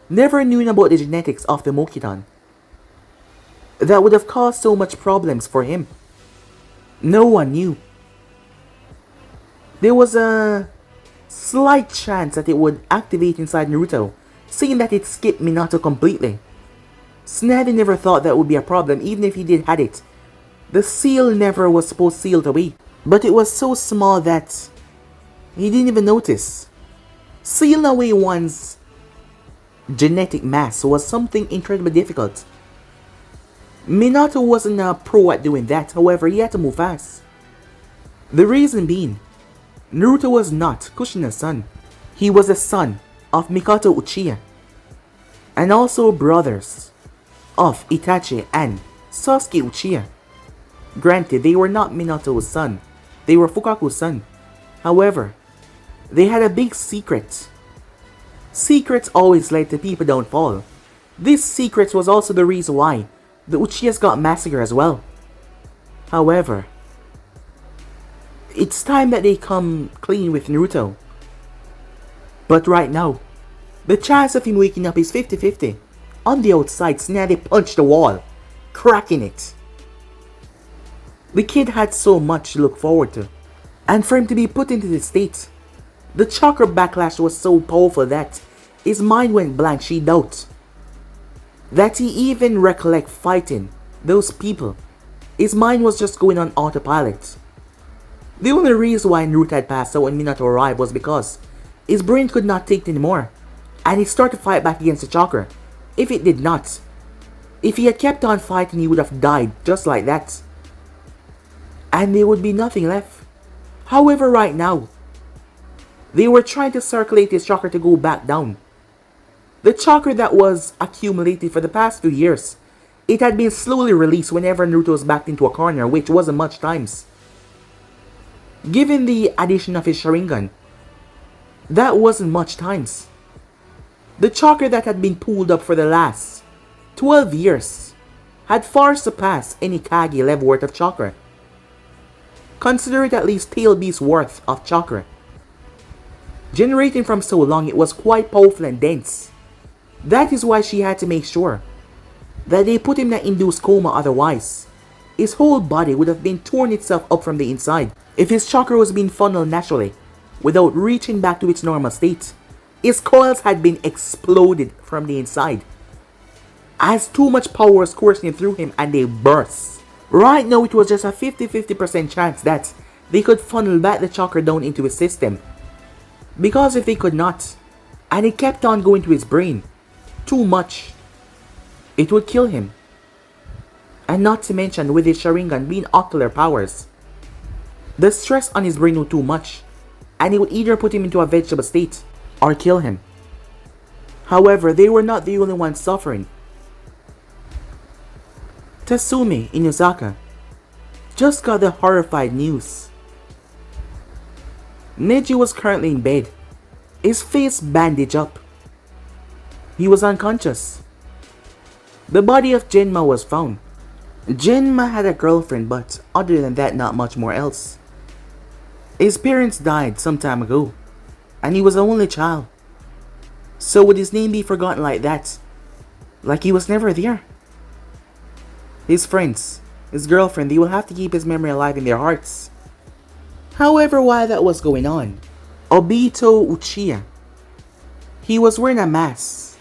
never knowing about the genetics of the Mokiton. That would have caused so much problems for him. No one knew. There was a slight chance that it would activate inside Naruto, seeing that it skipped Minato completely. Snevy never thought that would be a problem, even if he did had it. The seal never was supposed sealed away, but it was so small that he didn't even notice. Sealing away one's genetic mass was something incredibly difficult. Minato wasn't a pro at doing that, however he had to move fast. The reason being, Naruto was not Kushina's son. He was the son of Mikoto Uchiha, and also brothers of Itachi and Sasuke Uchiha. Granted, they were not Minato's son, they were Fukaku's son. However, they had a big secret. Secrets always led to people downfall. This secret was also the reason why the Uchihas got massacred as well. However, it's time that they come clean with Naruto. But right now, the chance of him waking up is 50-50. On the outside, Snaddy punched the wall, cracking it. The kid had so much to look forward to, and for him to be put into this state, the chakra backlash was so powerful that his mind went blank. She doubted that he even recollect fighting those people. His mind was just going on autopilot. The only reason why Naruto had passed out when Minato arrived was because his brain could not take it anymore, and he started to fight back against the chakra. If it did not, if he had kept on fighting, he would have died just like that, and there would be nothing left. However, right now, they were trying to circulate his chakra to go back down. The chakra that was accumulated for the past 2 years, it had been slowly released whenever Naruto was backed into a corner, which wasn't much times. Given the addition of his Sharingan, that wasn't much times. The chakra that had been pulled up for the last 12 years had far surpassed any Kage level worth of chakra. Consider it at least Tail Beast's worth of chakra. Generating from so long, it was quite powerful and dense. That is why she had to make sure that they put him in an induced coma, otherwise his whole body would have been torn itself up from the inside. If his chakra was being funneled naturally, without reaching back to its normal state, his coils had been exploded from the inside, as too much power was coursing through him and they burst. Right now it was just a 50-50% chance that they could funnel back the chakra down into his system. Because if they could not, and it kept on going to his brain too much, it would kill him. And not to mention, with his Sharingan being ocular powers, the stress on his brain was too much, and it would either put him into a vegetable state or kill him. However, they were not the only ones suffering. Tasumi Inuzaka just got the horrified news. Neji was currently in bed, his face bandaged up. He was unconscious. The body of Genma was found. Genma had a girlfriend, but other than that, not much more else. His parents died some time ago, and he was the only child. So would his name be forgotten like that? Like he was never there? His friends, his girlfriend, they will have to keep his memory alive in their hearts. However, while that was going on, Obito Uchiha, he was wearing a mask.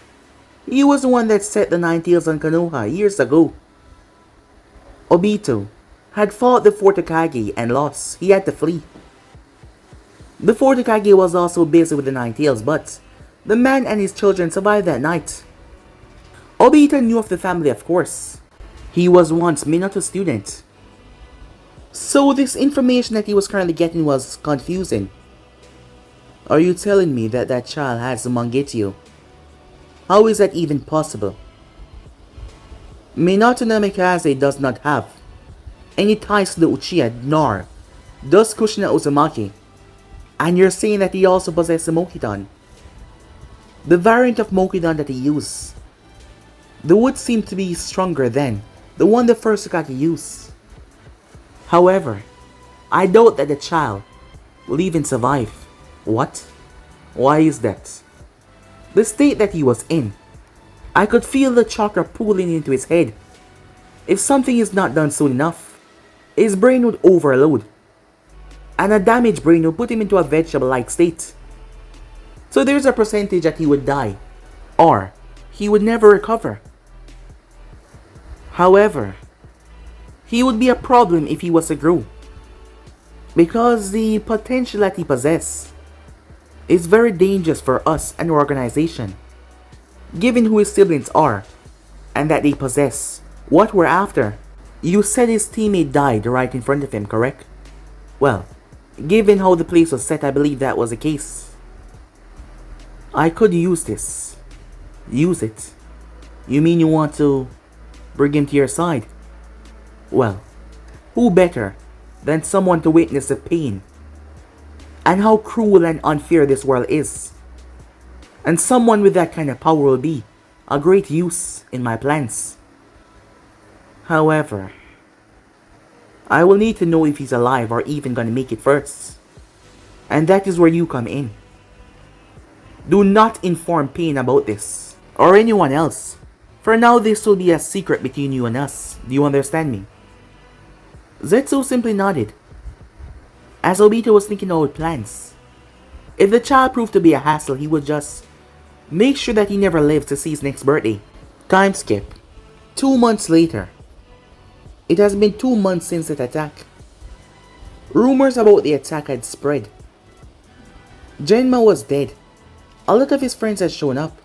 He was the one that set the 9 tails on Konoha years ago. Obito had fought the 4th Hokage and lost. He had to flee. The 4th Hokage was also busy with the 9 tails, but the man and his children survived that night. Obito knew of the family, of course. He was once Minato's student. So this information that he was currently getting was confusing. Are you telling me that that child has a Mangekyou? How is that even possible? Minato Namikaze does not have any ties to the Uchiha, nor does Kushina Uzumaki. And you're saying that he also possesses a Mokidan. The variant of Mokidan that he used, the wood seemed to be stronger than the one the first Hokage used. However, I doubt that the child will even survive. What? Why is that? The state that he was in, I could feel the chakra pulling into his head. If something is not done soon enough, his brain would overload, and a damaged brain would put him into a vegetable-like state. So there's a percentage that he would die, or he would never recover. However, he would be a problem if he was to grow, because the potential that he possesses is very dangerous for us and our organization, given who his siblings are, and that they possess what we're after. You said his teammate died right in front of him, correct? Well, given how the place was set, I believe that was the case. I could use this. Use it? You mean you want to bring him to your side? Well, who better than someone to witness the pain and how cruel and unfair this world is? And someone with that kind of power will be a great use in my plans. However, I will need to know if he's alive or even gonna make it first. And that is where you come in. Do not inform Pain about this, or anyone else. For now, this will be a secret between you and us. Do you understand me? Zetsu simply nodded, as Obito was thinking out plans. If the child proved to be a hassle, he would just make sure that he never lives to see his next birthday. Time skip. 2 months later. It has been 2 months since that attack. Rumors about the attack had spread. Genma was dead. A lot of his friends had shown up.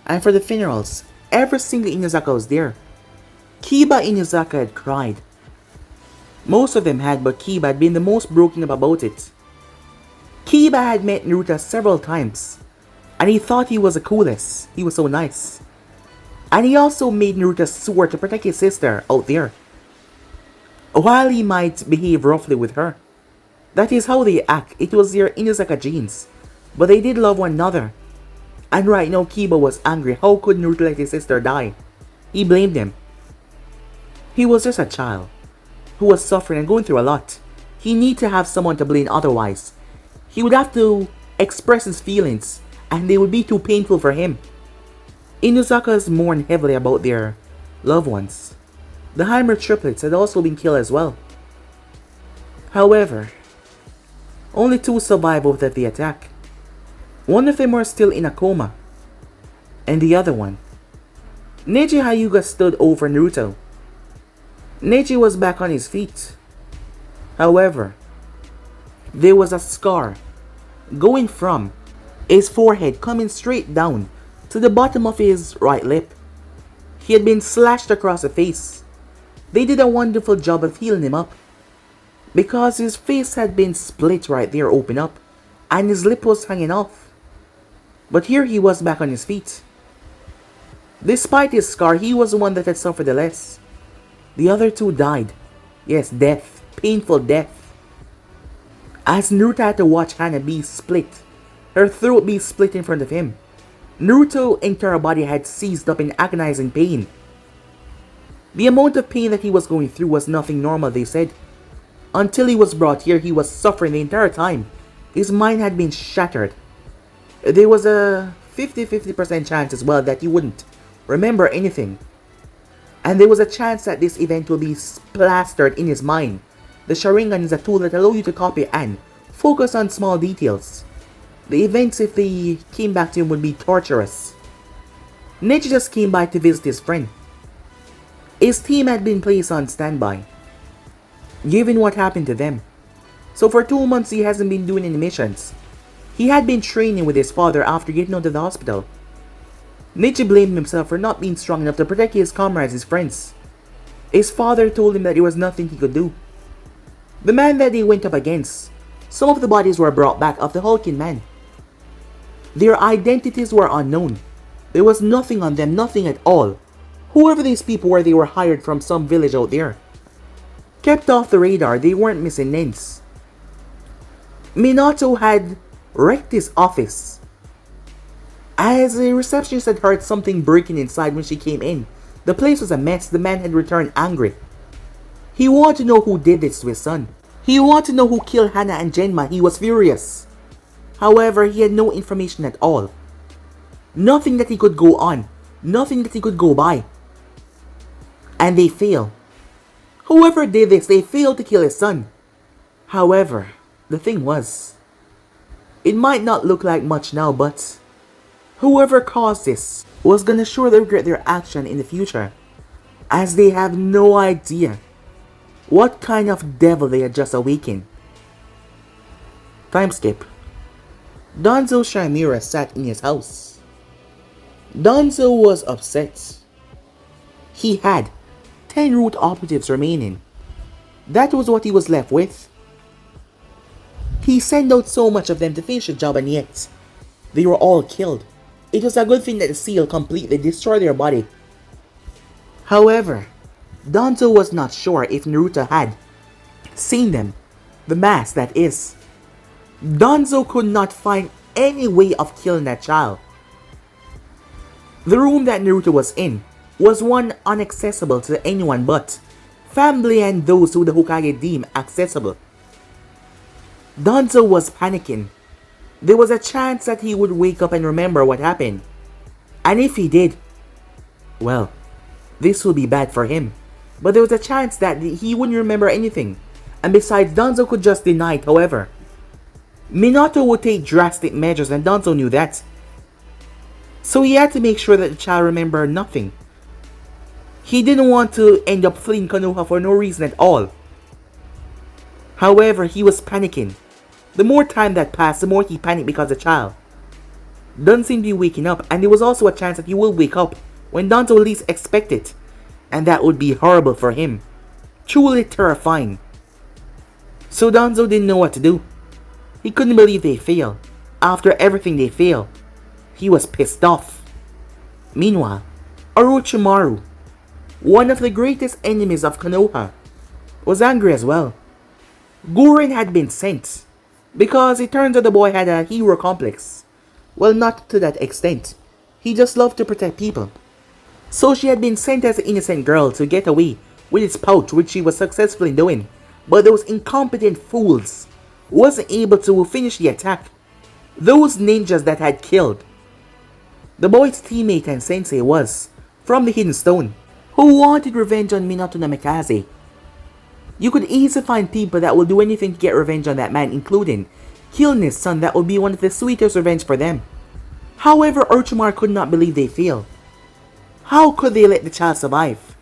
And for the funerals, every single Inuzaka was there. Kiba Inuzaka had cried. Most of them had, but Kiba had been the most broken up about it. Kiba had met Naruto several times, and he thought he was the coolest. He was so nice. And he also made Naruto swear to protect his sister out there. While he might behave roughly with her. That is how they act. It was their Inuzaka genes. But they did love one another. And right now Kiba was angry. How could Naruto let his sister die? He blamed him. He was just a child who was suffering and going through a lot. He needed to have someone to blame, otherwise he would have to express his feelings and they would be too painful for him. Inuzakas mourned heavily about their loved ones. The Heimer triplets had also been killed as well. However, only 2 survived after the attack. One of them was still in a coma, and the other one, Neji Hyuga, stood over Naruto. Neji was back on his feet. However, there was a scar going from his forehead coming straight down to the bottom of his right lip. He had been slashed across the face. They did a wonderful job of healing him up, because his face had been split right there, open up, and his lip was hanging off. But here he was back on his feet. Despite his scar, he was the one that had suffered the less. The other 2 died. Yes, death. Painful death. As Naruto had to watch Hana be split. Her throat be split in front of him. Naruto's entire body had seized up in agonizing pain. The amount of pain that he was going through was nothing normal, they said. Until he was brought here, he was suffering the entire time. His mind had been shattered. There was a 50-50% chance as well that he wouldn't remember anything. And there was a chance that this event will be plastered in his mind. The Sharingan is a tool that allows you to copy and focus on small details. The events, if they came back to him, would be torturous. Neji just came by to visit his friend. His team had been placed on standby, given what happened to them. So for 2 months he hasn't been doing any missions. He had been training with his father after getting out of the hospital. Neji blamed himself for not being strong enough to protect his comrades, his friends. His father told him that there was nothing he could do. The man that they went up against, some of the bodies were brought back of the hulking man. Their identities were unknown. There was nothing on them, nothing at all. Whoever these people were, they were hired from some village out there. Kept off the radar, they weren't missing names. Minato had wrecked his office, as a receptionist had heard something breaking inside when she came in. The place was a mess. The man had returned angry. He wanted to know who did this to his son. He wanted to know who killed Hana and Genma. He was furious. However, he had no information at all. Nothing that he could go on. Nothing that he could go by. And they failed. Whoever did this, they failed to kill his son. However, the thing was, it might not look like much now, but whoever caused this was gonna surely regret their action in the future, as they have no idea what kind of devil they had just awakened. Time skip. Danzo Shamira sat in his house. Danzo was upset. He had 10 root operatives remaining. That was what he was left with. He sent out so much of them to finish the job, and yet they were all killed. It was a good thing that the seal completely destroyed their body. However, Danzo was not sure if Naruto had seen them. The mask, that is. Danzo could not find any way of killing that child. The room that Naruto was in was one inaccessible to anyone but family and those who the Hokage deemed accessible. Danzo was panicking. There was a chance that he would wake up and remember what happened. And if he did, well, this would be bad for him. But there was a chance that he wouldn't remember anything. And besides, Danzo could just deny it. However, Minato would take drastic measures, and Danzo knew that. So he had to make sure that the child remembered nothing. He didn't want to end up fleeing Konoha for no reason at all. However, he was panicking. The more time that passed, the more he panicked because the child doesn't seem to be waking up, and there was also a chance that he will wake up when Danzo least expect it, and that would be horrible for him. Truly terrifying. So Danzo didn't know what to do. He couldn't believe they failed. After everything they failed, he was pissed off. Meanwhile, Orochimaru, one of the greatest enemies of Konoha, was angry as well. Gurren had been sent because it turns out the boy had a hero complex. Well, not to that extent. He just loved to protect people. So she had been sent as an innocent girl to get away with its pouch, which she was successfully doing. But those incompetent fools wasn't able to finish the attack. Those ninjas that had killed the boy's teammate and sensei was from the Hidden Stone, who wanted revenge on Minato Namikaze. You could easily find people that will do anything to get revenge on that man, including killing his son. That would be one of the sweetest revenge for them. However, Orochimaru could not believe they failed. How could they let the child survive?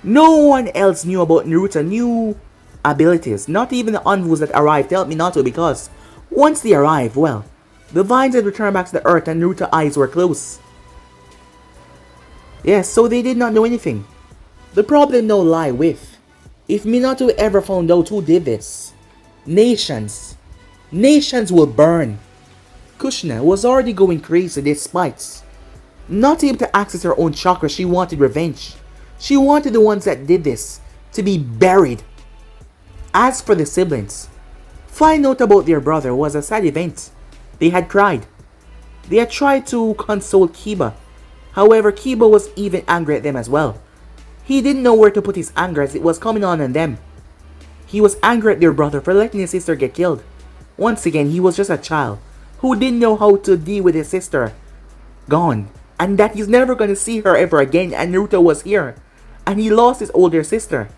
No one else knew about Naruto's new abilities, not even the envoys that arrived to help Minato, because once they arrived, well, the vines had returned back to the earth and Naruto's eyes were closed. Yes, so they did not know anything. The problem now lie with, if Minato ever found out who did this, nations will burn. Kushina was already going crazy despite not able to access her own chakra. She wanted revenge. She wanted the ones that did this to be buried. As for the siblings, finding out about their brother was a sad event. They had cried. They had tried to console Kiba. However, Kiba was even angry at them as well. He didn't know where to put his anger as it was coming on them. He was angry at their brother for letting his sister get killed. Once again, he was just a child who didn't know how to deal with his sister gone, and that he's never going to see her ever again, and Naruto was here, and he lost his older sister.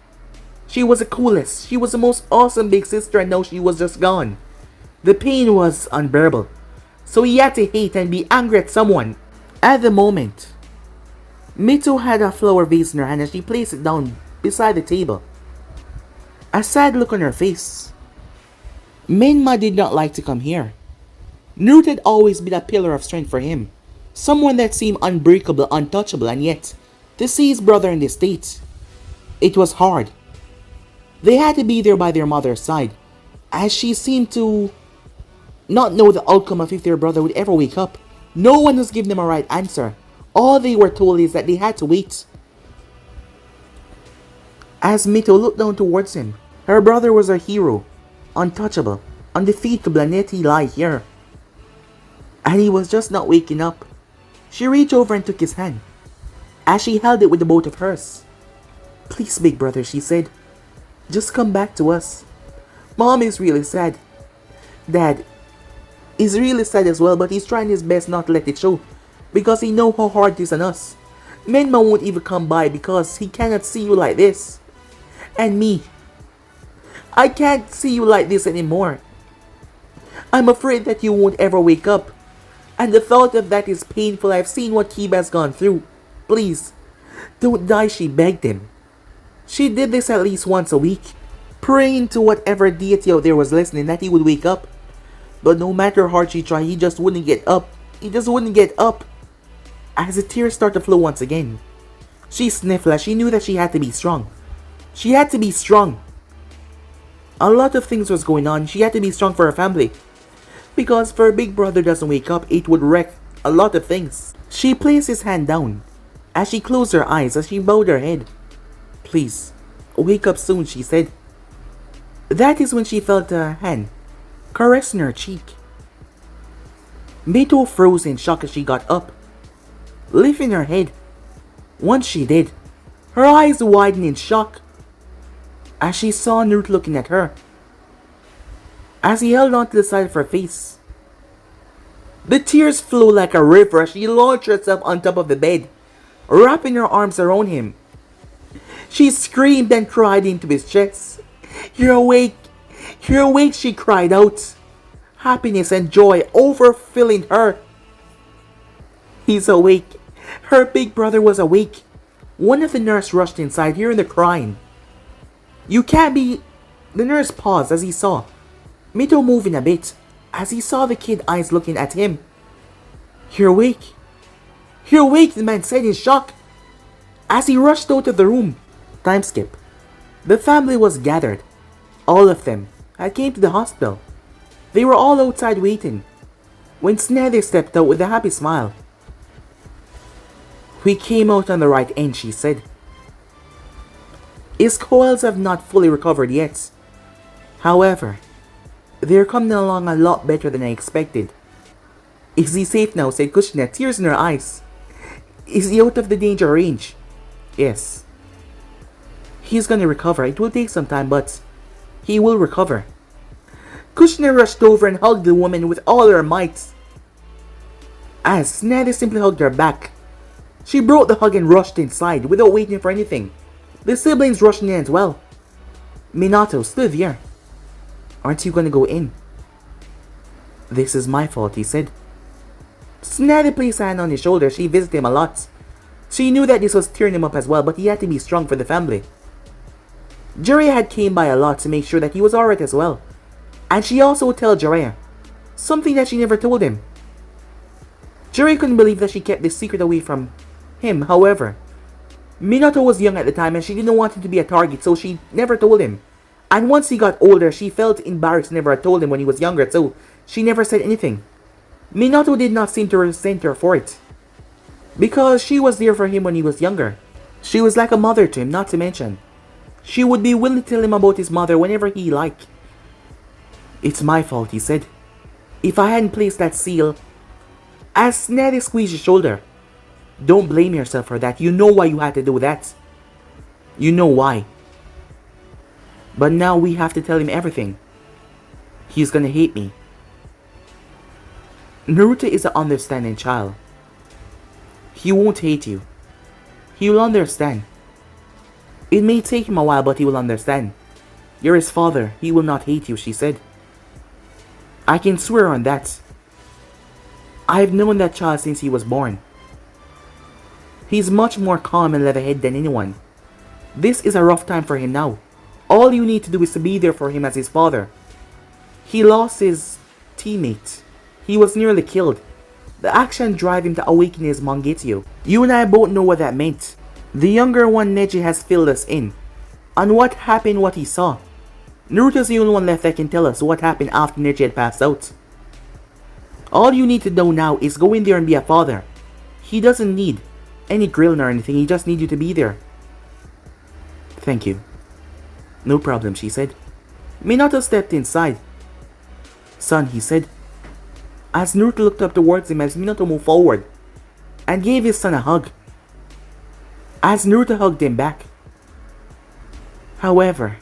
She was the coolest, she was the most awesome big sister, and now she was just gone. The pain was unbearable, so he had to hate and be angry at someone. At the moment, Mito had a flower vase in her hand and she placed it down beside the table. A sad look on her face. Menma did not like to come here. Naruto had always been a pillar of strength for him. Someone that seemed unbreakable, untouchable, and yet, to see his brother in this state, it was hard. They had to be there by their mother's side, as she seemed to not know the outcome of if their brother would ever wake up. No one was giving them a right answer. All they were told is that they had to wait. As Mito looked down towards him, her brother was a hero, untouchable, undefeatable, and yet he lay here. And he was just not waking up. She reached over and took his hand, as she held it with the both of hers. "Please, big brother," she said. "Just come back to us. Mom is really sad. Dad is really sad as well, but he's trying his best not to let it show, because he knows how hard it is on us. Menma won't even come by because he cannot see you like this. And me, I can't see you like this anymore. I'm afraid that you won't ever wake up. And the thought of that is painful. I've seen what Kiba has gone through. Please, don't die," she begged him. She did this at least once a week, praying to whatever deity out there was listening that he would wake up. But no matter how hard she tried, he just wouldn't get up. He just wouldn't get up. As the tears started to flow once again, she sniffled as she knew that she had to be strong. She had to be strong. A lot of things was going on. She had to be strong for her family. Because if her big brother doesn't wake up, it would wreck a lot of things. She placed his hand down as she closed her eyes, as she bowed her head. "Please, wake up soon," she said. That is when she felt a hand caressing her cheek. Mito froze in shock as she got up, lifting her head. Once she did, her eyes widened in shock as she saw Naruto looking at her. As he held on to the side of her face, the tears flowed like a river as she launched herself on top of the bed, wrapping her arms around him. She screamed and cried into his chest. "You're awake! You're awake!" she cried out. Happiness and joy overfilling her. He's awake. Her big brother was awake. One of the nurse rushed inside, hearing the crying. You can't be... The nurse paused as he saw Mito moving a bit, as he saw the kid eyes looking at him. You're awake. You're awake, the man said in shock. As he rushed out of the room. Time skip. The family was gathered. All of them had came to the hospital. They were all outside waiting, when Snedy stepped out with a happy smile. We came out on the right end, she said. His coils have not fully recovered yet. However, they're coming along a lot better than I expected. Is he safe now? Said Kushina, tears in her eyes. Is he out of the danger range? Yes. He's gonna recover. It will take some time, but he will recover. Kushina rushed over and hugged the woman with all her might. As Snedy simply hugged her back. She broke the hug and rushed inside without waiting for anything. The siblings rushed in as well. Minato stood there. Aren't you gonna go in? This is my fault, he said. Snedy placed a hand on his shoulder. She visited him a lot. She knew that this was tearing him up as well, but he had to be strong for the family. Jiraiya had came by a lot to make sure that he was alright as well. And she also would tell Jiraiya something that she never told him. Jiraiya couldn't believe that she kept this secret away from him. However, Minato was young at the time and she didn't want him to be a target, so she never told him. And once he got older, she felt embarrassed never had told him when he was younger, so she never said anything. Minato did not seem to resent her for it, because she was there for him when he was younger. She was like a mother to him, not to mention she would be willing to tell him about his mother whenever he liked. It's my fault, he said. If I hadn't placed that seal... As Snedy squeezed his shoulder. Don't blame yourself for that. You know why you had to do that. You know why. But now we have to tell him everything. He's gonna hate me. Naruto is an understanding child. He won't hate you. He will understand. It may take him a while, but he will understand. You're his father. He will not hate you, she said. I can swear on that. I've known that child since he was born. He's much more calm and level-headed than anyone. This is a rough time for him now. All you need to do is to be there for him as his father. He lost his teammate. He was nearly killed. The action drive him to awaken his Mangetsu. You and I both know what that meant. The younger one, Neji, has filled us in on what happened, what he saw. Naruto's the only one left that can tell us what happened after Neji had passed out. All you need to know now is go in there and be a father. He doesn't need any grilling or anything, he just needs you to be there. Thank you. No problem, she said. Minato stepped inside. Son, he said, as Naruto looked up towards him as Minato moved forward and gave his son a hug. As Naruto hugged him back. However,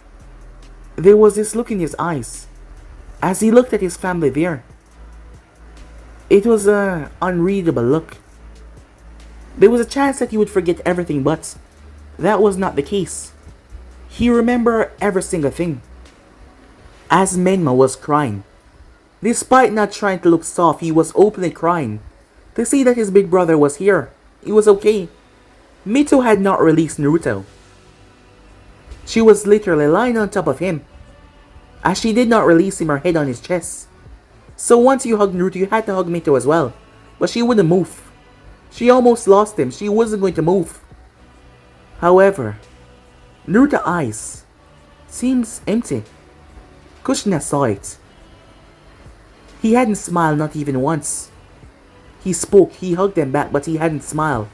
there was this look in his eyes as he looked at his family there. It was an unreadable look. There was a chance that he would forget everything, but that was not the case. He remembered every single thing. As Menma was crying. Despite not trying to look soft, he was openly crying to see that his big brother was here. He was okay. Mito had not released Naruto. She was literally lying on top of him, as she did not release him, her head on his chest. So once you hugged Naruto, you had to hug Mito as well. But she wouldn't move. She almost lost him. She wasn't going to move. However, Naruto's eyes seems empty. Kushina saw it. He hadn't smiled, not even once. He spoke, he hugged them back, but he hadn't smiled.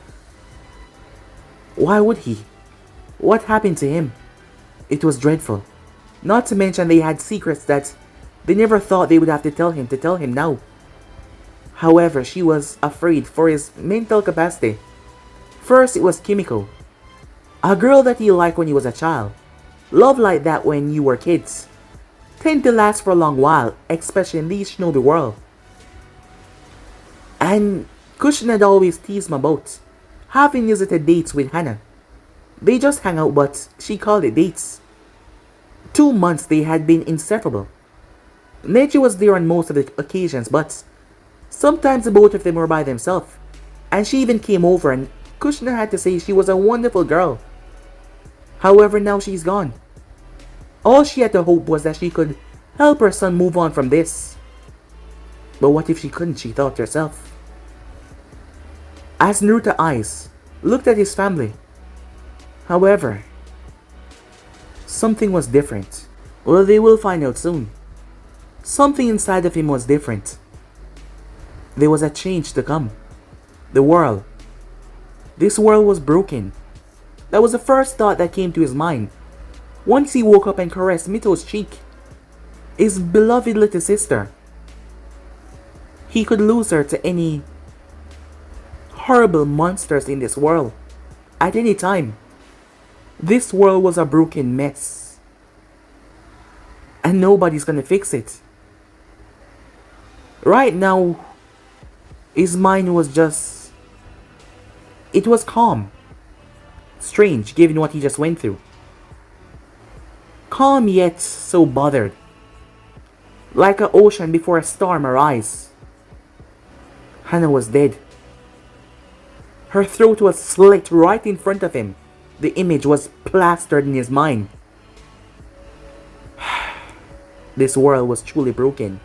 Why would he? What happened to him? It was dreadful. Not to mention they had secrets that they never thought they would have to tell him now. However, she was afraid for his mental capacity. First, it was Kimiko. A girl that he liked when he was a child. Love like that when you were kids tend to last for a long while, especially in this shinobi world. And Kushina had always teased him about having visited dates with Hana. They just hang out, but she called it dates. 2 months they had been inseparable. Neji was there on most of the occasions, but sometimes the both of them were by themselves, and she even came over and Kushner had to say she was a wonderful girl. However, now she's gone. All she had to hope was that she could help her son move on from this. But what if she couldn't, she thought to herself. As Naruto's eyes looked at his family, however, something was different. Well, they will find out soon. Something inside of him was different. There was a change to come. The world. This world was broken. That was the first thought that came to his mind. Once he woke up and caressed Mito's cheek, his beloved little sister. He could lose her to any horrible monsters in this world at any time. This world was a broken mess, and nobody's gonna fix it. Right now, his mind was just... it was calm. Strange, given what he just went through. Calm yet so bothered. Like an ocean before a storm arises. Hana was dead. Her throat was slit right in front of him. The image was plastered in his mind. This world was truly broken.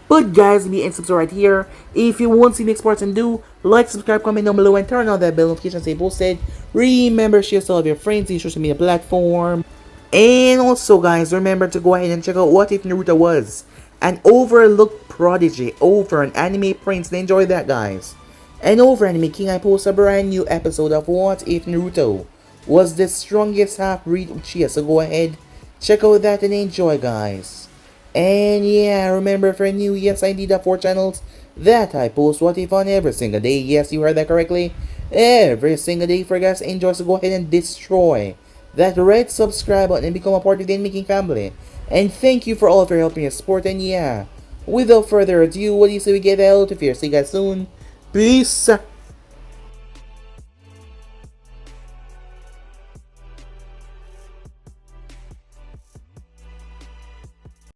But guys, me and subscribe right here. If you want to see next parts and do, like, subscribe, comment down below, and turn on that bell notification say posted. Remember, share to all of your friends in social media platform. And also guys, remember to go ahead and check out What If Naruto Was an overlooked prodigy over an anime prince. Enjoy that guys. And over Anime King, I post a brand new episode of What If Naruto Was the Strongest Half-Breed Uchiha. So go ahead, check out that and enjoy guys. And yeah, remember if you're new, yes I did have 4 channels that I post What If on every single day. Yes, you heard that correctly. Every single day for guys enjoy. So go ahead and destroy that red subscribe button and become a part of the Anime King family. And thank you for all of your help and your support. And yeah, without further ado, what do you say we get out of here? See you guys soon. Peace.